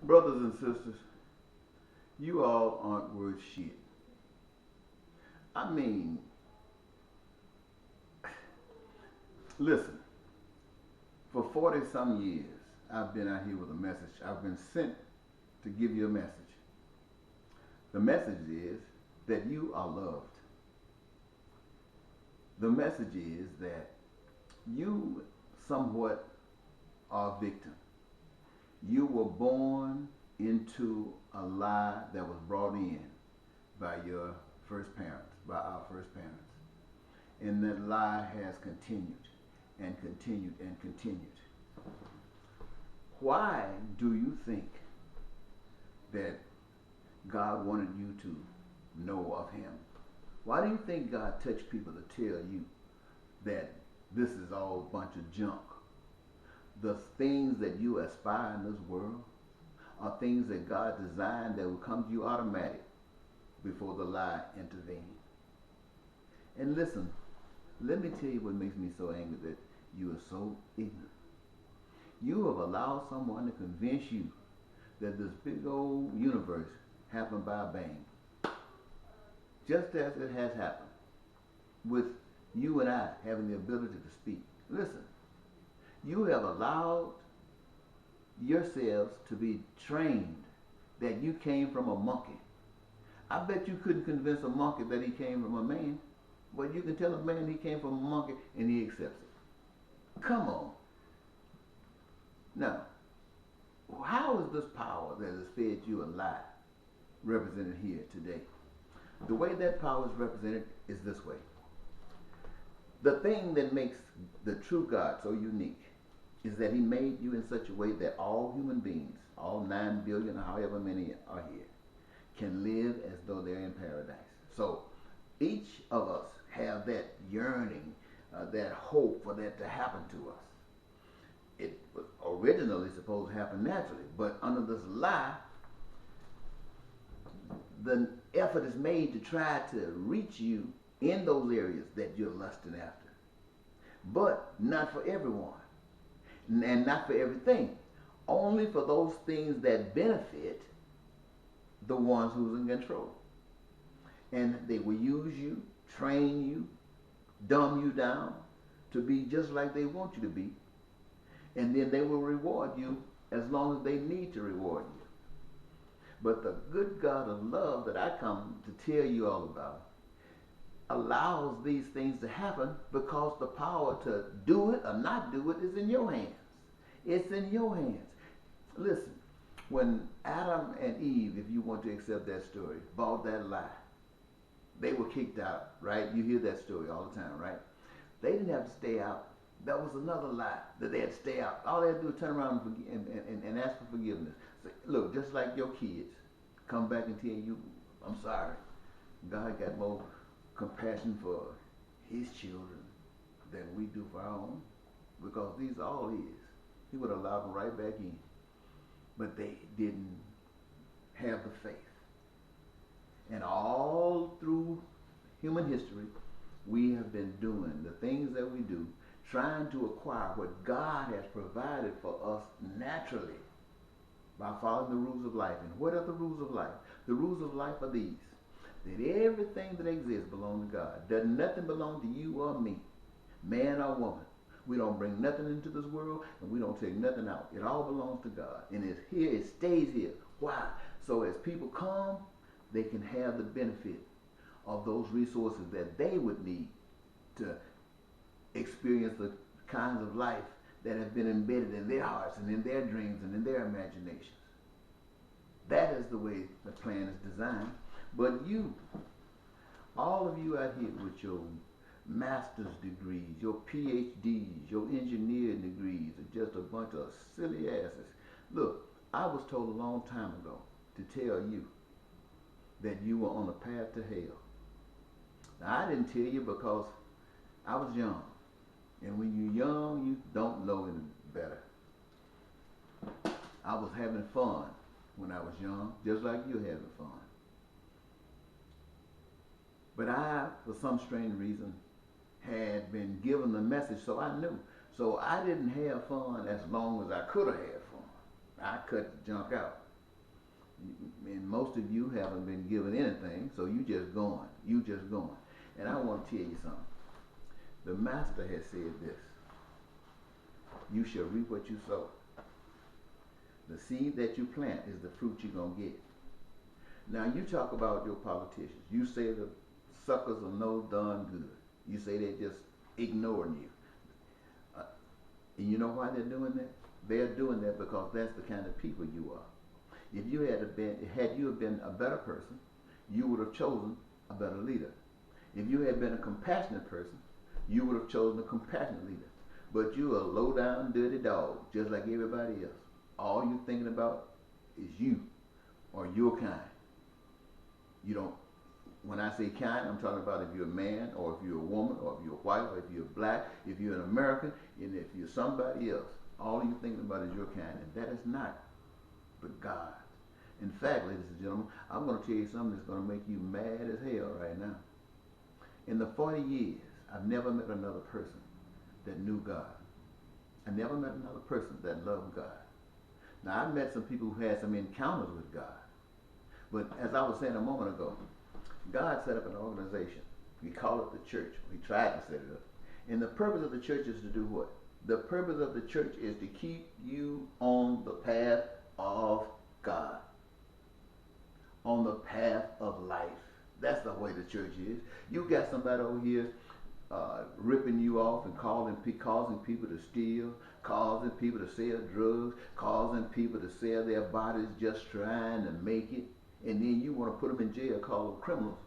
Brothers and sisters, you all aren't worth shit. I mean, listen, for 40 some years, I've been out here with a message. I've been sent to give you a message. The message is that you are loved. The message is that you somewhat are a victim. You were born into a lie that was brought in by your first parents, by our first parents. And that lie has continued and continued and continued. Why do you think that God wanted you to know of Him? Why do you think God touched people to tell you that this is all a bunch of junk? The things that you aspire in this world are things that God designed that will come to you automatic before the lie intervenes. And listen, let me tell you what makes me so angry, that you are so ignorant. You have allowed someone to convince you that this big old universe happened by a bang. Just as it has happened with you and I having the ability to speak. Listen, you have allowed yourselves to be trained that you came from a monkey. I bet you couldn't convince a monkey that he came from a man, but you can tell a man he came from a monkey and he accepts it. Come on. Now, how is this power that has fed you a lie represented here today? The way that power is represented is this way. The thing that makes the true God so unique is that He made you in such a way that all human beings, all 9 billion or however many are here, can live as though they're in paradise. So each of us have that yearning, that hope for that to happen to us. It was originally supposed to happen naturally, but under this lie, the effort is made to try to reach you in those areas that you're lusting after. But not for everyone, and not for everything. Only for those things that benefit the ones who's in control. And they will use you, train you, dumb you down to be just like they want you to be. And then they will reward you as long as they need to reward you. But the good God of love that I come to tell you all about allows these things to happen because the power to do it or not do it is in your hands. It's in your hands. Listen, when Adam and Eve, if you want to accept that story, bought that lie, they were kicked out, right? You hear that story all the time, right? They didn't have to stay out. That was another lie that they had to stay out. All they had to do was turn around and ask for forgiveness. Say, look, just like your kids come back and tell you, I'm sorry. God got more compassion for His children than we do for our own, because these are all His. He would allow them right back in. But they didn't have the faith. And all through human history, we have been doing the things that we do, trying to acquire what God has provided for us naturally by following the rules of life. And what are the rules of life? The rules of life are these: that everything that exists belongs to God. Does nothing belong to you or me, man or woman. We don't bring nothing into this world, and we don't take nothing out. It all belongs to God. And it's here, it stays here. Why? So as people come, they can have the benefit of those resources that they would need to experience the kinds of life that have been embedded in their hearts and in their dreams and in their imaginations. That is the way the plan is designed. But you, all of you out here with your master's degrees, your PhDs, your engineering degrees, are just a bunch of silly asses. Look, I was told a long time ago to tell you that you were on the path to hell. Now, I didn't tell you because I was young. And when you're young, you don't know any better. I was having fun when I was young, just like you're having fun. But I, for some strange reason, had been given the message, so I knew. So I didn't have fun as long as I could have had fun. I cut the junk out. And most of you haven't been given anything, so you just going. You just going. And I want to tell you something. The master has said this. You shall reap what you sow. The seed that you plant is the fruit you're going to get. Now, you talk about your politicians. You say the suckers are no darn good. You say they're just ignoring you. And you know why they're doing that? They're doing that because that's the kind of people you are. If you had you been a better person, you would have chosen a better leader. If you had been a compassionate person, you would have chosen a compassionate leader. But you're a low-down, dirty dog, just like everybody else. All you're thinking about is you or your kind. You don't. When I say kind, I'm talking about if you're a man or if you're a woman or if you're white or if you're black, if you're an American, and if you're somebody else. All you're thinking about is your kind, and that is not but God. In fact, ladies and gentlemen, I'm going to tell you something that's going to make you mad as hell right now. In the 40 years, I've never met another person that knew God. I never met another person that loved God. Now, I've met some people who had some encounters with God. But as I was saying a moment ago, God set up an organization. We call it the church. We tried to set it up. And the purpose of the church is to do what? The purpose of the church is to keep you on the path of God. On the path of life. That's the way the church is. You got somebody over here ripping you off and causing people to steal, causing people to sell drugs, causing people to sell their bodies just trying to make it. And then you want to put them in jail, call them criminals.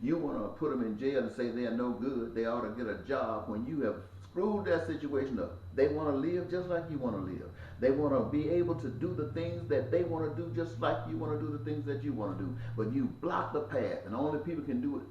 You want to put them in jail and say they're no good, they ought to get a job when you have screwed that situation up. They want to live just like you want to live. They want to be able to do the things that they want to do just like you want to do the things that you want to do. But you block the path, and only people can do it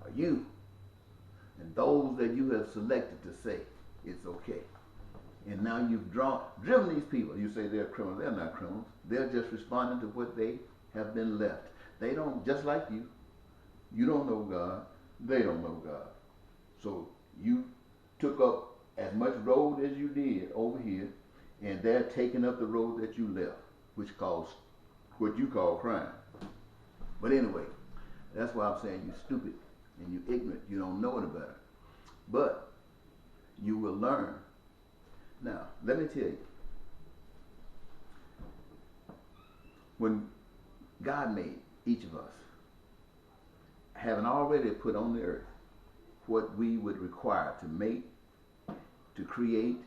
are you. And those that you have selected to say it's okay. And now you've driven these people. You say they're criminals. They're not criminals. They're just responding to what they have been left. They don't, just like you. You don't know God. They don't know God. So you took up as much road as you did over here, and they're taking up the road that you left, which calls what you call crime. But anyway, that's why I'm saying you're stupid and you're ignorant. You don't know any better. But you will learn. Now, let me tell you. When God made each of us, having already put on the earth what we would require to make, to create,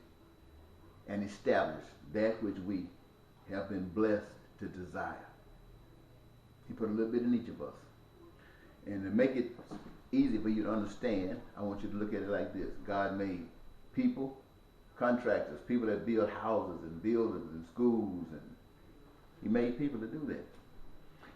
and establish that which we have been blessed to desire. He put a little bit in each of us. And to make it easy for you to understand, I want you to look at it like this. God made people, contractors, people that build houses and buildings and schools, and he made people to do that.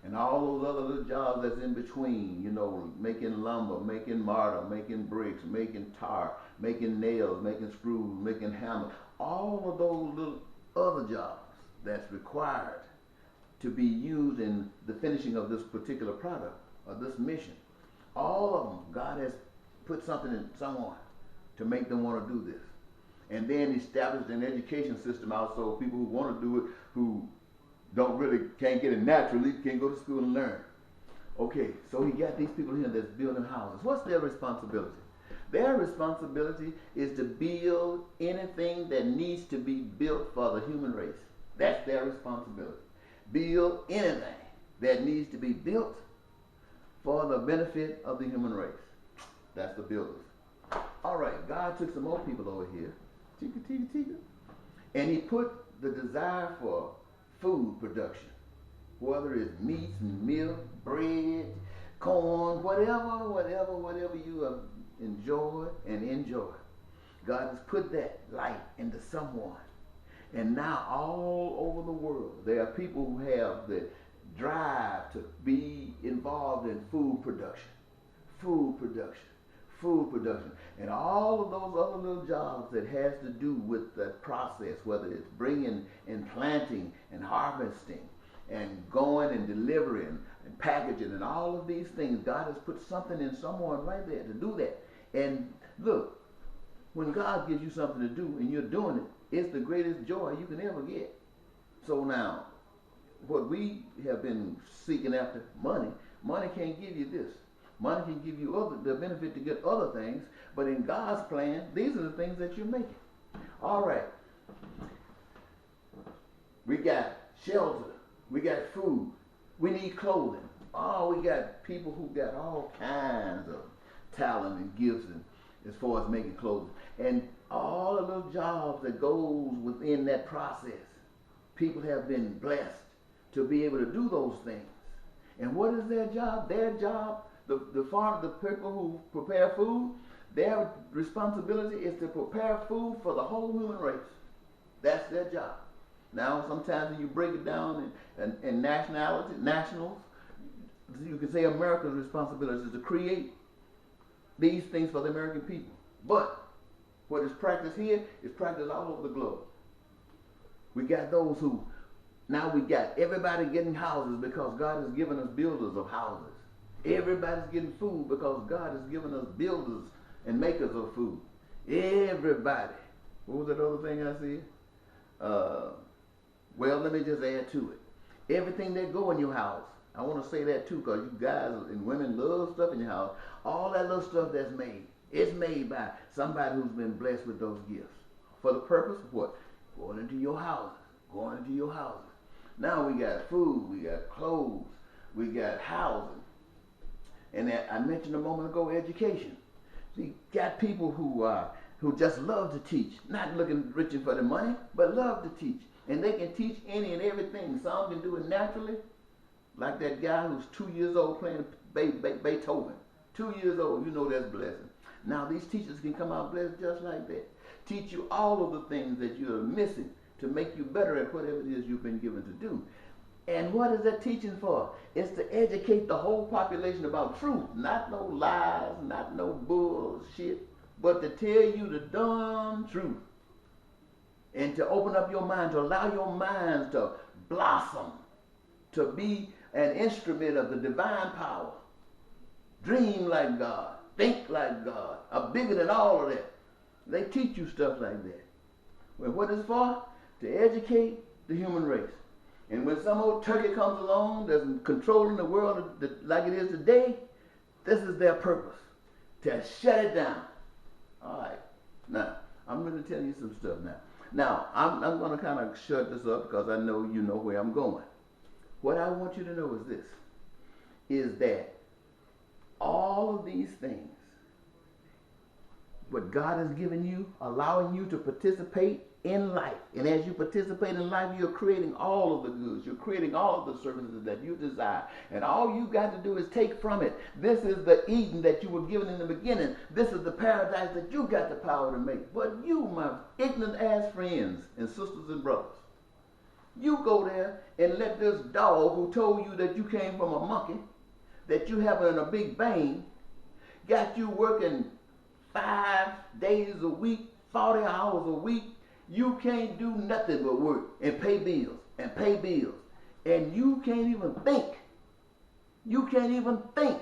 And all those other little jobs that's in between, you know, making lumber, making mortar, making bricks, making tar, making nails, making screws, making hammers, all of those little other jobs that's required to be used in the finishing of this particular product or this mission. All of them, God has put something in someone to make them want to do this. And then established an education system also, people who want to do it, who can't get it naturally, can't go to school and learn. Okay, so he got these people here that's building houses. What's their responsibility? Their responsibility is to build anything that needs to be built for the human race. That's their responsibility. Build anything that needs to be built for the benefit of the human race. That's the builders. All right, God took some more people over here, and he put the desire for food production, whether it's meats and milk, bread, corn, whatever you have enjoyed and enjoy. God has put that light into someone. And now all over the world, there are people who have the drive to be involved in food production, and all of those other little jobs that has to do with the process, whether it's bringing and planting and harvesting and going and delivering and packaging and all of these things. God has put something in someone right there to do that. And look, when God gives you something to do and you're doing it, it's the greatest joy you can ever get. So now, what we have been seeking after, money. Money can't give you this. Money can give you the benefit to get other things, but in God's plan, these are the things that you're making. All right. We got shelter. We got food. We need clothing. Oh, we got people who got all kinds of talent and gifts as far as making clothing. And all the little jobs that goes within that process. People have been blessed to be able to do those things. And what is their job? Their job, the people who prepare food, their responsibility is to prepare food for the whole human race. That's their job. Now, sometimes when you break it down in nationals, you can say America's responsibility is to create these things for the American people. But what is practiced here is practiced all over the globe. We got those who, now we got everybody getting houses because God has given us builders of houses. Everybody's getting food because God has given us builders and makers of food. Everybody. What was that other thing I said? Well, let me just add to it. Everything that go in your house, I want to say that too, because you guys and women love stuff in your house. All that little stuff that's made, it's made by somebody who's been blessed with those gifts. For the purpose of what? Going into your houses. Going into your houses. Now we got food, we got clothes, we got housing. And I mentioned a moment ago, education. We got people who just love to teach, not reaching for the money, but love to teach. And they can teach any and everything. Some can do it naturally, like that guy who's 2 years old playing Beethoven. 2 years old, you know that's blessing. Now these teachers can come out blessed just like that. Teach you all of the things that you're missing to make you better at whatever it is you've been given to do. And what is that teaching for? It's to educate the whole population about truth. Not no lies, not no bullshit, but to tell you the darn truth. And to open up your mind, to allow your minds to blossom, to be an instrument of the divine power. Dream like God, think like God, are bigger than all of that. They teach you stuff like that. Well, what is it for? To educate the human race. And when some old turkey comes along that's controlling the world like it is today, this is their purpose, to shut it down. All right. Now, I'm going to tell you some stuff now. Now, I'm going to kind of shut this up because I know you know where I'm going. What I want you to know is this, is that all of these things, what God has given you, allowing you to participate in life. And as you participate in life, you're creating all of the goods. You're creating all of the services that you desire. And all you got to do is take from it. This is the Eden that you were given in the beginning. This is the paradise that you got the power to make. But you, my ignorant ass friends and sisters and brothers, you go there and let this dog who told you that you came from a monkey, that you have in a big bang, got you working 5 days a week, 40 hours a week. You can't do nothing but work and pay bills and pay bills. And you can't even think. You can't even think.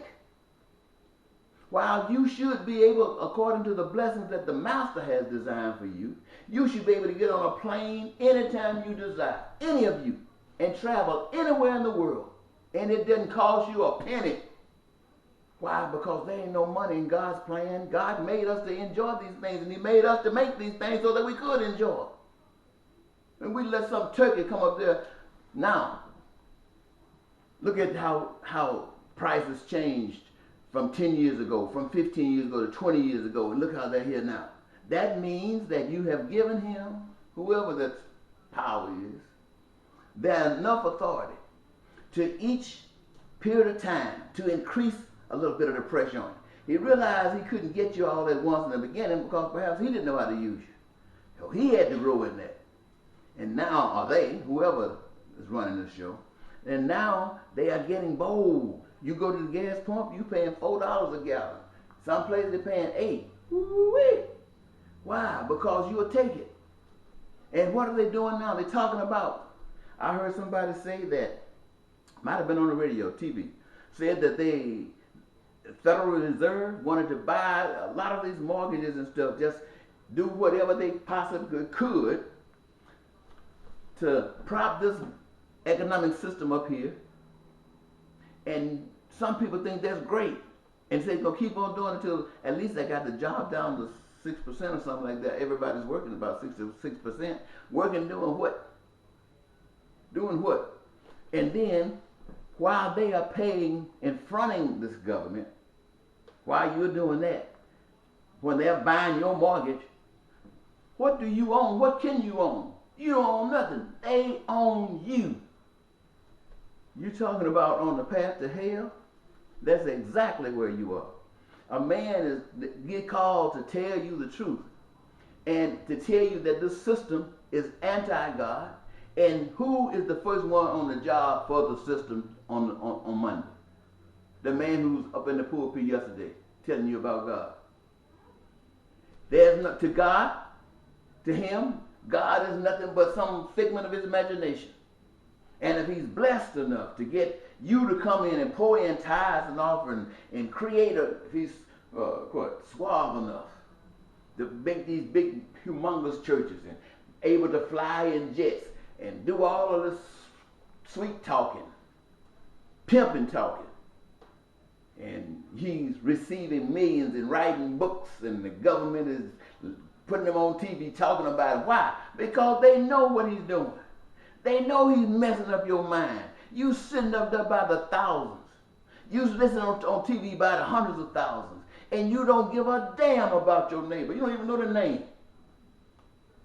While you should be able, according to the blessings that the Master has designed for you, you should be able to get on a plane anytime you desire, any of you, and travel anywhere in the world. And it didn't cost you a penny. Why? Because there ain't no money in God's plan. God made us to enjoy these things, and He made us to make these things so that we could enjoy. And we let some turkey come up there. Now, look at how prices changed from 10 years ago, from 15 years ago to 20 years ago, and look how they're here now. That means that you have given him, whoever that power is, there's enough authority to each period of time to increase a little bit of the pressure on you. He realized he couldn't get you all at once in the beginning because perhaps he didn't know how to use you. So he had to grow in that. And now, or they, whoever is running the show, and now they are getting bold. You go to the gas pump, you paying $4 a gallon. Some places they're paying $8. Woo-wee. Why? Because you'll take it. And what are they doing now? They're talking about, I heard somebody say that, might have been on the radio, TV, said that the Federal Reserve wanted to buy a lot of these mortgages and stuff, just do whatever they possibly could to prop this economic system up here, and some people think that's great, and say gonna keep on doing it until at least they got the job down to 6% or something like that. Everybody's working about 6%. Working doing what? Doing what? And then while they are paying and fronting this government, while you're doing that, when they're buying your mortgage, what do you own? What can you own? You don't own nothing. They own you. You talking about on the path to hell? That's exactly where you are. A man is get called to tell you the truth and to tell you that this system is anti-God. And who is the first one on the job for the system on Monday? The man who's up in the pulpit yesterday telling you about God. There's not to God, to him, God is nothing but some figment of his imagination. And if he's blessed enough to get you to come in and pour in tithes and offering and create if he's suave enough to make these big, humongous churches and able to fly in jets and do all of this sweet talking, pimping talking, and he's receiving millions and writing books, and the government is putting him on TV talking about it. Why? Because they know what he's doing. They know he's messing up your mind. You sitting up there by the thousands. You listening on TV by the hundreds of thousands. And you don't give a damn about your neighbor. You don't even know the name.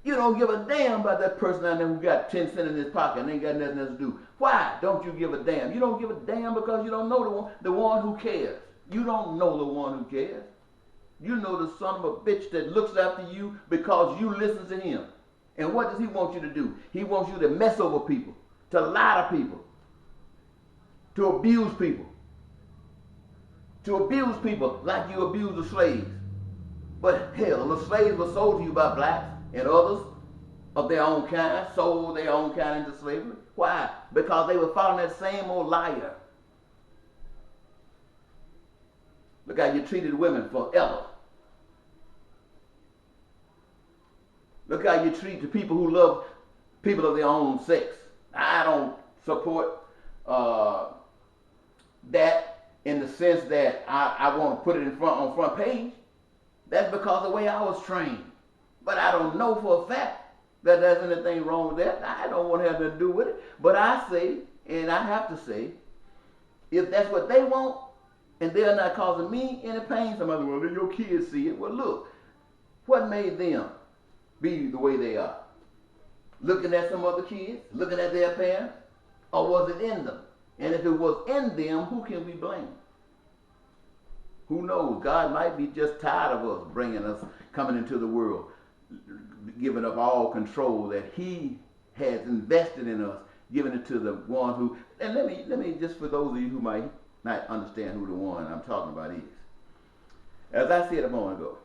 You don't give a damn about that person out there who got 10 cents in his pocket and ain't got nothing else to do. Why don't you give a damn? You don't give a damn because you don't know the one who cares. You don't know the one who cares. You know the son of a bitch that looks after you because you listen to him. And what does he want you to do? He wants you to mess over people, to lie to people, to abuse people. To abuse people like you abuse the slaves. But hell, the slaves were sold to you by blacks and others of their own kind, sold their own kind into slavery. Why? Because they were following that same old liar. Look how you treated women forever. Look how you treat the people who love people of their own sex. I don't support that in the sense that I want to put it on front page. That's because of the way I was trained. But I don't know for a fact that there's anything wrong with that. I don't want to have nothing to do with it. But I say, and I have to say, if that's what they want, and they're not causing me any pain, somebody, well, your kids see it. Well, look, what made them be the way they are? Looking at some other kids? Looking at their parents? Or was it in them? And if it was in them, who can we blame? Who knows? God might be just tired of us bringing us, coming into the world, giving up all control that he has invested in us, giving it to the one who, and let me just for those of you who might not understand who the one I'm talking about is. As I said a moment ago,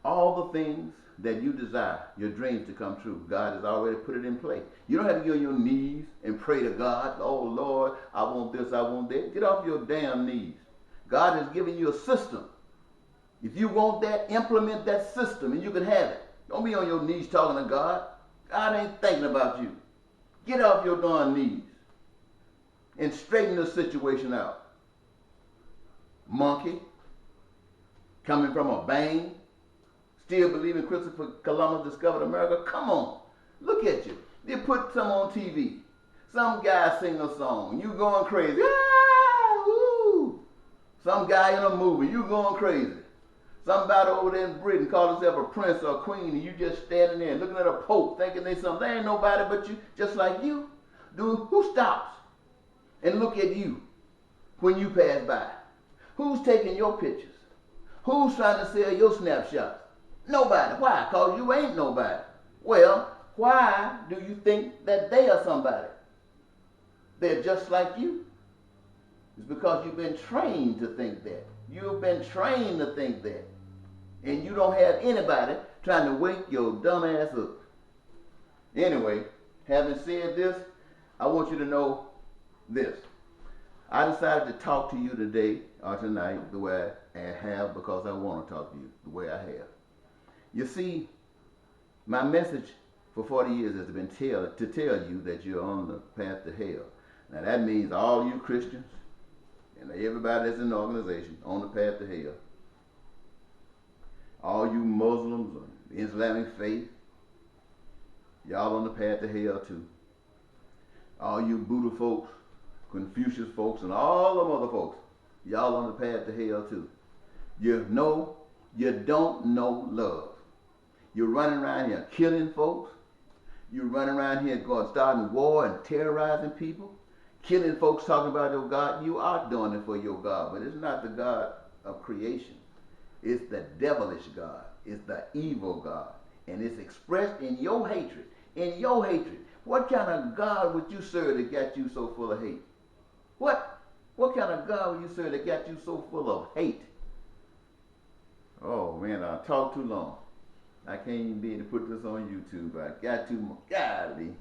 all the things that you desire, your dreams to come true, God has already put it in place. You don't have to get on your knees and pray to God, oh Lord, I want this, I want that. Get off your damn knees. God has given you a system. If you want that, implement that system and you can have it. Don't be on your knees talking to God. God ain't thinking about you. Get off your darn knees and straighten the situation out. Monkey, coming from a vein, still believing Christopher Columbus discovered America? Come on, look at you. They put some on TV. Some guy sing a song, you going crazy. Ah, woo. Some guy in a movie, you going crazy. Somebody over there in Britain called himself a prince or a queen, and you just standing there looking at a pope thinking they something. There ain't nobody but you, just like you. Dude, who stops and look at you when you pass by? Who's taking your pictures? Who's trying to sell your snapshots? Nobody. Why? Because you ain't nobody. Well, why do you think that they are somebody? They're just like you. It's because you've been trained to think that. You've been trained to think that. And you don't have anybody trying to wake your dumb ass up. Anyway, having said this, I want you to know this. I decided to talk to you today or tonight the way I have because I want to talk to you the way I have. You see, my message for 40 years has been to tell you that you're on the path to hell. Now that means all you Christians and everybody that's in the organization on the path to hell. All you Muslims or the Islamic faith, y'all on the path to hell too. All you Buddha folks, Confucius folks, and all them other folks, y'all on the path to hell too. You don't know love. You're running around here killing folks. You're running around here starting war and terrorizing people. Killing folks talking about your God. You are doing it for your God, but it's not the God of creation. It's the devilish God. It's the evil God. And it's expressed in your hatred. In your hatred. What kind of God would you serve that got you so full of hate? What kind of God would you serve that got you so full of hate? Oh man, I talked too long. I can't even be able to put this on YouTube. I got to. Golly.